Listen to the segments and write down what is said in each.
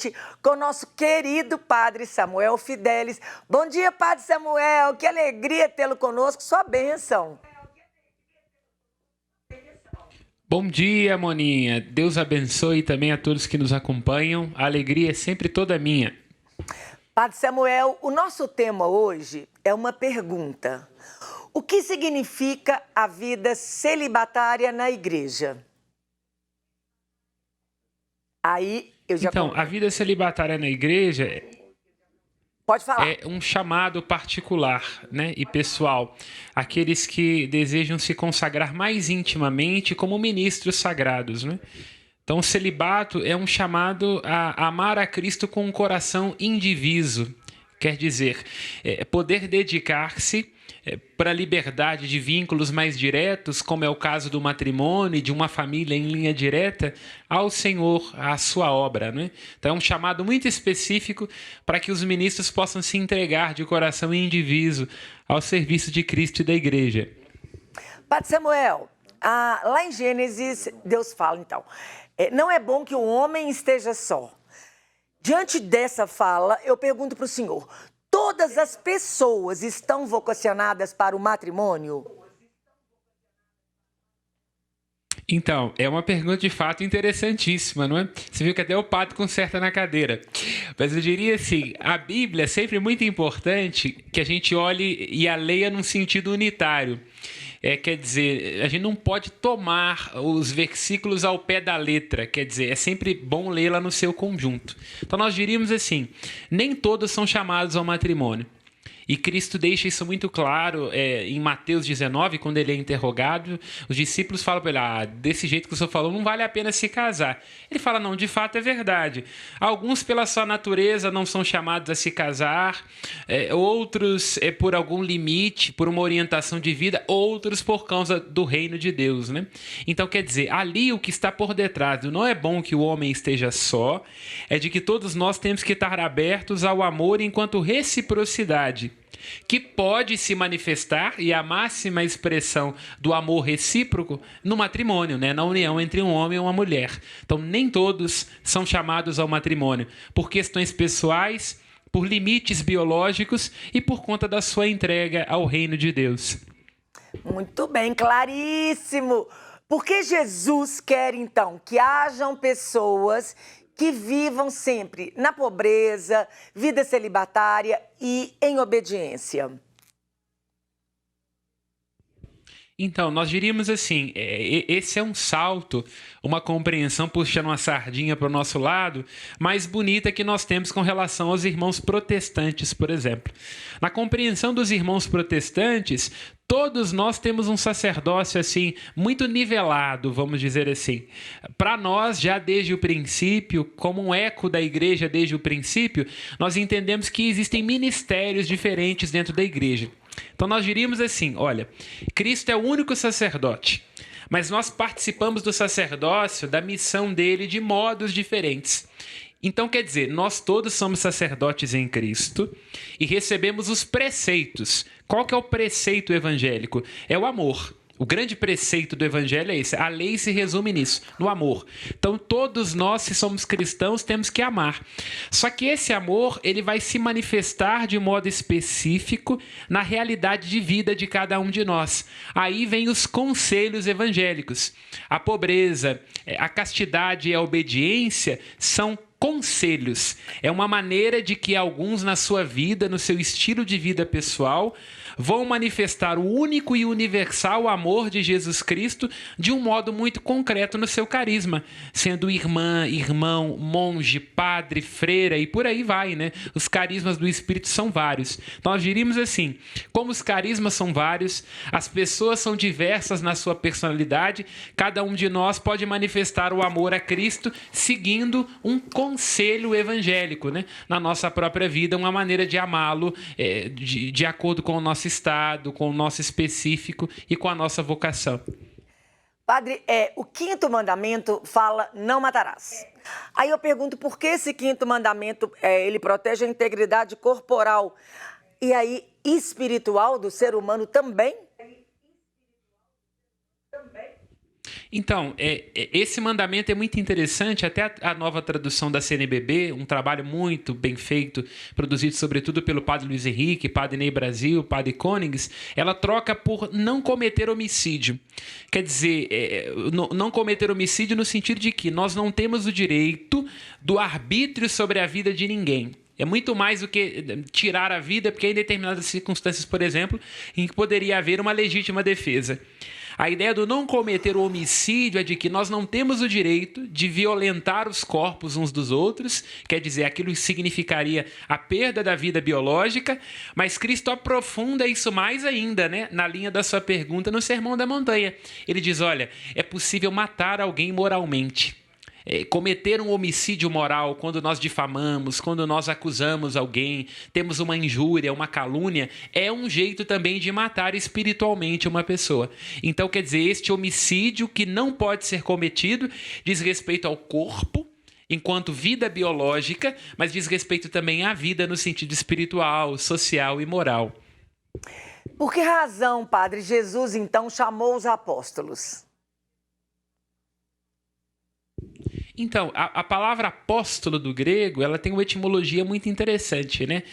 noite com o nosso querido Padre Samuel Fidelis. Bom dia, Padre Samuel, que alegria tê-lo conosco, sua bênção. Bom dia, Moninha. Deus abençoe também a todos que nos acompanham. A alegria é sempre toda minha. Padre Samuel, o nosso tema hoje é uma pergunta. O que significa a vida celibatária na igreja? A vida celibatária na igreja Pode falar. É um chamado particular, né, e pessoal. Aqueles que desejam se consagrar mais intimamente como ministros sagrados, né? Então, o celibato é um chamado a amar a Cristo com um coração indiviso. Quer dizer, poder dedicar-se para a liberdade de vínculos mais diretos, como é o caso do matrimônio e de uma família em linha direta, ao Senhor, à sua obra, né? Então é um chamado muito específico para que os ministros possam se entregar de coração indiviso ao serviço de Cristo e da igreja. Padre Samuel, lá em Gênesis, Deus fala então, não é bom que o homem esteja só. Diante dessa fala, eu pergunto para o senhor, todas as pessoas estão vocacionadas para o matrimônio? Então, é uma pergunta de fato interessantíssima, não é? Você viu que até o padre conserta na cadeira. Mas eu diria assim, a Bíblia é sempre muito importante que a gente olhe e a leia num sentido unitário. Quer dizer, a gente não pode tomar os versículos ao pé da letra, quer dizer, é sempre bom lê-la no seu conjunto. Então nós diríamos assim, nem todos são chamados ao matrimônio. E Cristo deixa isso muito claro em Mateus 19, quando ele é interrogado, os discípulos falam para ele, desse jeito que o senhor falou, não vale a pena se casar. Ele fala, não, de fato é verdade. Alguns pela sua natureza não são chamados a se casar, outros por algum limite, por uma orientação de vida, outros por causa do reino de Deus, né? Então, quer dizer, ali o que está por detrás do não é bom que o homem esteja só, é de que todos nós temos que estar abertos ao amor enquanto reciprocidade, que pode se manifestar, e a máxima expressão do amor recíproco no matrimônio, né? Na união entre um homem e uma mulher. Então, nem todos são chamados ao matrimônio por questões pessoais, por limites biológicos e por conta da sua entrega ao reino de Deus. Muito bem, claríssimo. Porque Jesus quer, então, que hajam pessoas que vivam sempre na pobreza, vida celibatária e em obediência. Então, nós diríamos assim, esse é um salto, uma compreensão puxando uma sardinha para o nosso lado, mais bonita que nós temos com relação aos irmãos protestantes, por exemplo. Na compreensão dos irmãos protestantes, todos nós temos um sacerdócio assim muito nivelado, vamos dizer assim. Para nós, já desde o princípio, como um eco da igreja desde o princípio, nós entendemos que existem ministérios diferentes dentro da igreja. Então nós diríamos assim, olha, Cristo é o único sacerdote, mas nós participamos do sacerdócio, da missão dele de modos diferentes. Então, quer dizer, nós todos somos sacerdotes em Cristo e recebemos os preceitos. Qual que é o preceito evangélico? É o amor. O grande preceito do evangelho é esse. A lei se resume nisso, no amor. Então, todos nós, se somos cristãos, temos que amar. Só que esse amor, ele vai se manifestar de modo específico na realidade de vida de cada um de nós. Aí vem os conselhos evangélicos. A pobreza, a castidade e a obediência são conselhos. É uma maneira de que alguns na sua vida, no seu estilo de vida pessoal, vão manifestar o único e universal amor de Jesus Cristo de um modo muito concreto no seu carisma, sendo irmã, irmão, monge, padre, freira e por aí vai, né? Os carismas do Espírito são vários. Nós diríamos assim, como os carismas são vários, as pessoas são diversas na sua personalidade, cada um de nós pode manifestar o amor a Cristo seguindo um conselho evangélico, né? Na nossa própria vida, uma maneira de amá-lo de acordo com o nosso estado, com o nosso específico e com a nossa vocação. Padre, o 5º mandamento fala não matarás. Aí eu pergunto por que esse 5º mandamento ele protege a integridade corporal e aí espiritual do ser humano também? Então, esse mandamento é muito interessante, até a nova tradução da CNBB, um trabalho muito bem feito, produzido sobretudo pelo padre Luiz Henrique, padre Ney Brasil, padre Cônigs, ela troca por não cometer homicídio. Quer dizer, não cometer homicídio no sentido de que nós não temos o direito do arbítrio sobre a vida de ninguém. É muito mais do que tirar a vida, porque em determinadas circunstâncias, por exemplo, em que poderia haver uma legítima defesa. A ideia do não cometer o homicídio é de que nós não temos o direito de violentar os corpos uns dos outros, quer dizer, aquilo significaria a perda da vida biológica, mas Cristo aprofunda isso mais ainda, né? Na linha da sua pergunta no Sermão da Montanha. Ele diz, olha, é possível matar alguém moralmente. Cometer um homicídio moral quando nós difamamos, quando nós acusamos alguém, temos uma injúria, uma calúnia, é um jeito também de matar espiritualmente uma pessoa. Então, quer dizer, este homicídio que não pode ser cometido diz respeito ao corpo, enquanto vida biológica, mas diz respeito também à vida no sentido espiritual, social e moral. Por que razão, Padre, Jesus então chamou os apóstolos? Então, a palavra apóstolo do grego, ela tem uma etimologia muito interessante, né?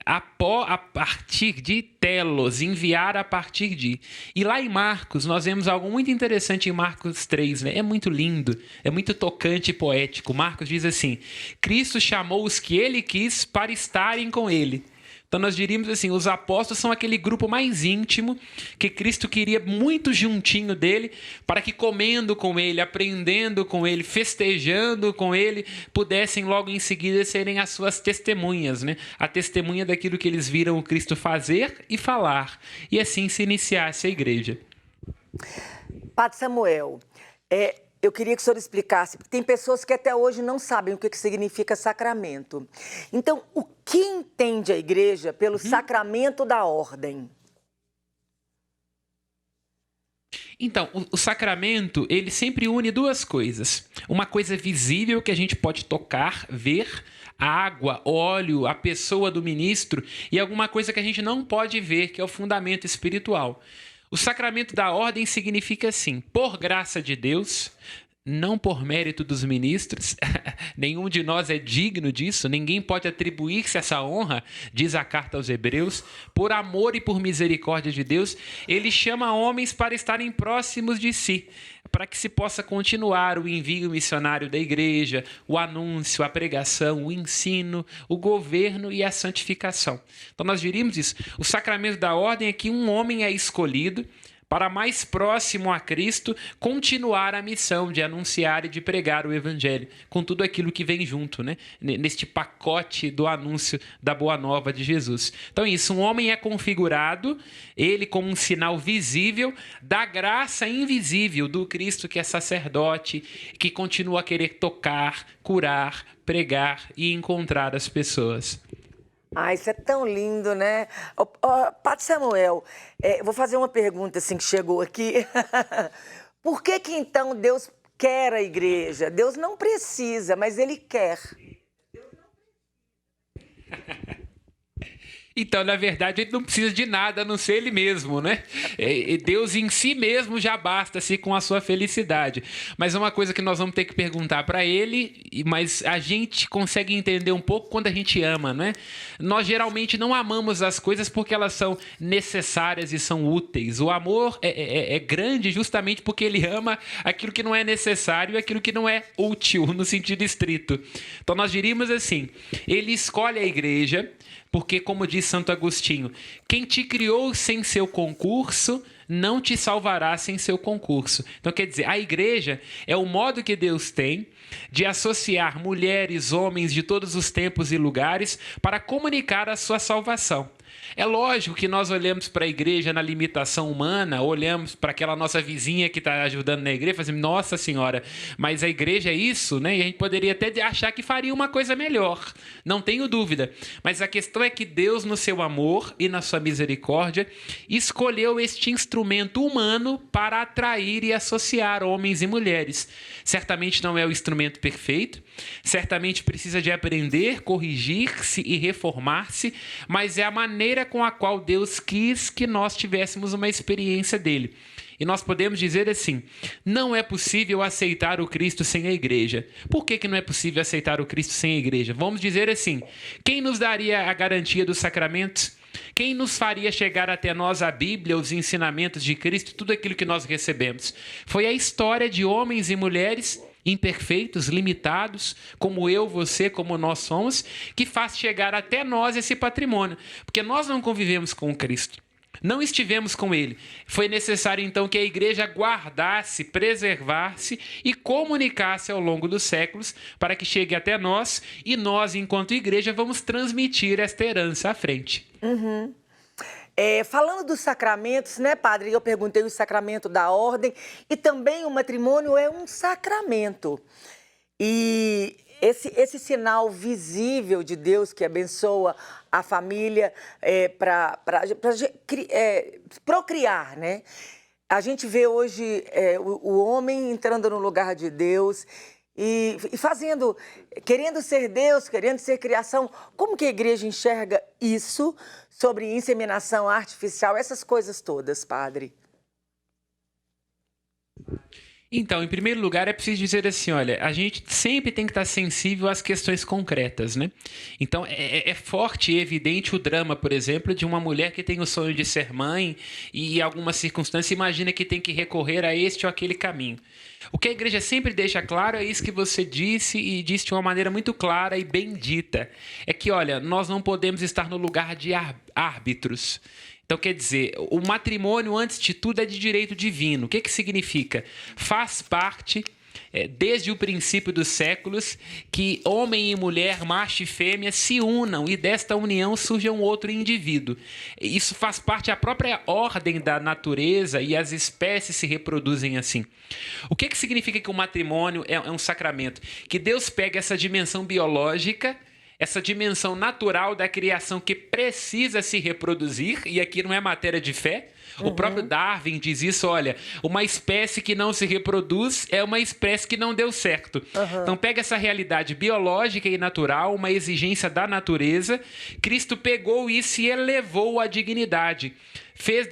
Apó a partir de, telos, enviar a partir de. E lá em Marcos, nós vemos algo muito interessante em Marcos 3, né? É muito lindo, é muito tocante e poético. Marcos diz assim, Cristo chamou os que ele quis para estarem com ele. Então nós diríamos assim, os apóstolos são aquele grupo mais íntimo que Cristo queria muito juntinho dele, para que comendo com ele, aprendendo com ele, festejando com ele, pudessem logo em seguida serem as suas testemunhas, né? A testemunha daquilo que eles viram o Cristo fazer e falar. E assim se iniciasse a igreja. Padre Samuel, eu queria que o senhor explicasse, porque tem pessoas que até hoje não sabem o que significa sacramento. Então, o que entende a igreja pelo sacramento da ordem? Então, o sacramento, ele sempre une duas coisas. Uma coisa visível que a gente pode tocar, ver, a água, óleo, a pessoa do ministro, e alguma coisa que a gente não pode ver, que é o fundamento espiritual. O sacramento da ordem significa assim, por graça de Deus, não por mérito dos ministros, nenhum de nós é digno disso, ninguém pode atribuir-se essa honra, diz a carta aos Hebreus, por amor e por misericórdia de Deus, ele chama homens para estarem próximos de si, para que se possa continuar o envio missionário da igreja, o anúncio, a pregação, o ensino, o governo e a santificação. Então nós diríamos isso, o sacramento da ordem é que um homem é escolhido para mais próximo a Cristo, continuar a missão de anunciar e de pregar o Evangelho, com tudo aquilo que vem junto, né? Neste pacote do anúncio da Boa Nova de Jesus. Então isso, um homem é configurado, ele como um sinal visível da graça invisível do Cristo que é sacerdote, que continua a querer tocar, curar, pregar e encontrar as pessoas. Isso é tão lindo, né? Padre Samuel, vou fazer uma pergunta assim que chegou aqui. Por que então Deus quer a igreja? Deus não precisa, mas Ele quer. Então, na verdade, ele não precisa de nada a não ser ele mesmo, né? Deus em si mesmo já basta-se com a sua felicidade. Mas é uma coisa que nós vamos ter que perguntar para ele, mas a gente consegue entender um pouco quando a gente ama, né? Nós geralmente não amamos as coisas porque elas são necessárias e são úteis. O amor é grande justamente porque ele ama aquilo que não é necessário e aquilo que não é útil no sentido estrito. Então, nós diríamos assim, ele escolhe a igreja porque, como diz Santo Agostinho, quem te criou sem seu concurso, não te salvará sem seu concurso. Então, quer dizer, a igreja é o modo que Deus tem de associar mulheres, homens de todos os tempos e lugares para comunicar a sua salvação. É lógico que nós olhamos para a igreja na limitação humana, olhamos para aquela nossa vizinha que está ajudando na igreja e fazemos, nossa senhora, mas a igreja é isso, né? E a gente poderia até achar que faria uma coisa melhor, não tenho dúvida. Mas a questão é que Deus, no seu amor e na sua misericórdia, escolheu este instrumento humano para atrair e associar homens e mulheres. Certamente não é o instrumento perfeito, certamente precisa de aprender, corrigir-se e reformar-se, mas é a maneira com a qual Deus quis que nós tivéssemos uma experiência dele. E nós podemos dizer assim: não é possível aceitar o Cristo sem a igreja. Por que não é possível aceitar o Cristo sem a igreja? Vamos dizer assim: quem nos daria a garantia dos sacramentos? Quem nos faria chegar até nós a Bíblia, os ensinamentos de Cristo, tudo aquilo que nós recebemos? Foi a história de homens e mulheres imperfeitos, limitados, como eu, você, como nós somos, que faz chegar até nós esse patrimônio. Porque nós não convivemos com Cristo. Não estivemos com ele. Foi necessário, então, que a igreja guardasse, preservasse e comunicasse ao longo dos séculos para que chegue até nós e nós, enquanto igreja, vamos transmitir esta herança à frente. Falando dos sacramentos, né, padre? Eu perguntei o sacramento da ordem e também o matrimônio é um sacramento. E esse sinal visível de Deus que abençoa a família para procriar, né? A gente vê hoje o homem entrando no lugar de Deus e fazendo, querendo ser Deus, querendo ser criação. Como que a igreja enxerga isso sobre inseminação artificial, essas coisas todas, padre? Então, em primeiro lugar, é preciso dizer assim, olha, a gente sempre tem que estar sensível às questões concretas, né? Então, é forte e evidente o drama, por exemplo, de uma mulher que tem o sonho de ser mãe e, em alguma circunstância, imagina que tem que recorrer a este ou aquele caminho. O que a igreja sempre deixa claro é isso que você disse e disse de uma maneira muito clara e bem dita. É que, olha, nós não podemos estar no lugar de árbitros. Então, quer dizer, o matrimônio, antes de tudo, é de direito divino. O que significa? Faz parte, desde o princípio dos séculos, que homem e mulher, macho e fêmea, se unam e desta união surja um outro indivíduo. Isso faz parte da própria ordem da natureza e as espécies se reproduzem assim. O que significa que o matrimônio é um sacramento? Que Deus pega essa dimensão biológica, essa dimensão natural da criação que precisa se reproduzir, e aqui não é matéria de fé. O próprio Darwin diz isso, olha, uma espécie que não se reproduz é uma espécie que não deu certo. Então pega essa realidade biológica e natural, uma exigência da natureza, Cristo pegou isso e elevou à dignidade. Fez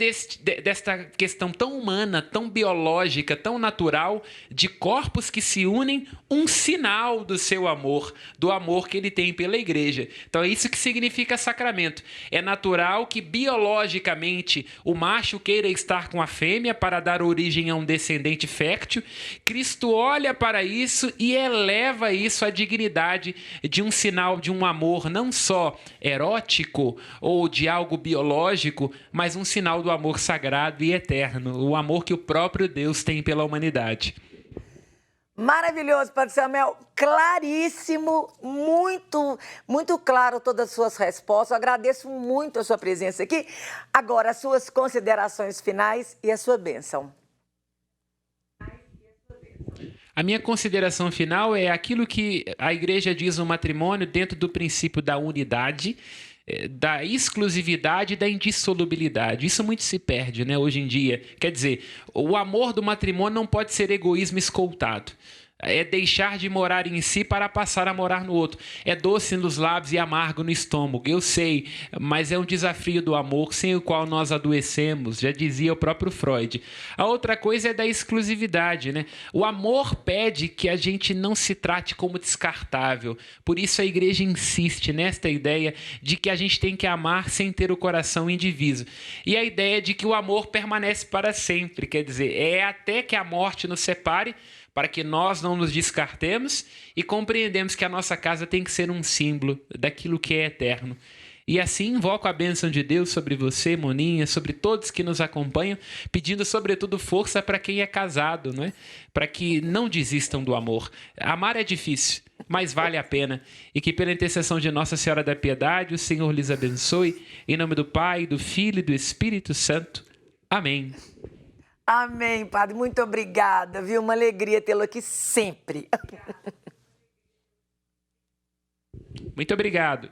desta questão tão humana, tão biológica, tão natural, de corpos que se unem, um sinal do seu amor, do amor que ele tem pela igreja. Então é isso que significa sacramento. É natural que biologicamente o macho queira estar com a fêmea para dar origem a um descendente fértil. Cristo olha para isso e eleva isso à dignidade de um sinal de um amor não só erótico ou de algo biológico, mas um sinal do amor sagrado e eterno, o amor que o próprio Deus tem pela humanidade. Maravilhoso, Padre Samuel, claríssimo, muito, muito claro todas as suas respostas. Eu agradeço muito a sua presença aqui. Agora, as suas considerações finais e a sua bênção. A minha consideração final é aquilo que a igreja diz no matrimônio dentro do princípio da unidade, da exclusividade e da indissolubilidade. Isso muito se perde, né, hoje em dia. Quer dizer, o amor do matrimônio não pode ser egoísmo escoltado. É deixar de morar em si para passar a morar no outro. É doce nos lábios e amargo no estômago, eu sei, mas é um desafio do amor sem o qual nós adoecemos, já dizia o próprio Freud. A outra coisa é da exclusividade, né? O amor pede que a gente não se trate como descartável. Por isso a igreja insiste nesta ideia de que a gente tem que amar sem ter o coração indiviso. E a ideia de que o amor permanece para sempre, quer dizer, é até que a morte nos separe, para que nós não nos descartemos e compreendemos que a nossa casa tem que ser um símbolo daquilo que é eterno. E assim invoco a bênção de Deus sobre você, Moninha, sobre todos que nos acompanham, pedindo sobretudo força para quem é casado, não é? Para que não desistam do amor. Amar é difícil, mas vale a pena. E que pela intercessão de Nossa Senhora da Piedade, o Senhor lhes abençoe. Em nome do Pai, do Filho e do Espírito Santo. Amém. Amém, Padre. Muito obrigada, viu? Uma alegria tê-lo aqui sempre. Muito obrigado.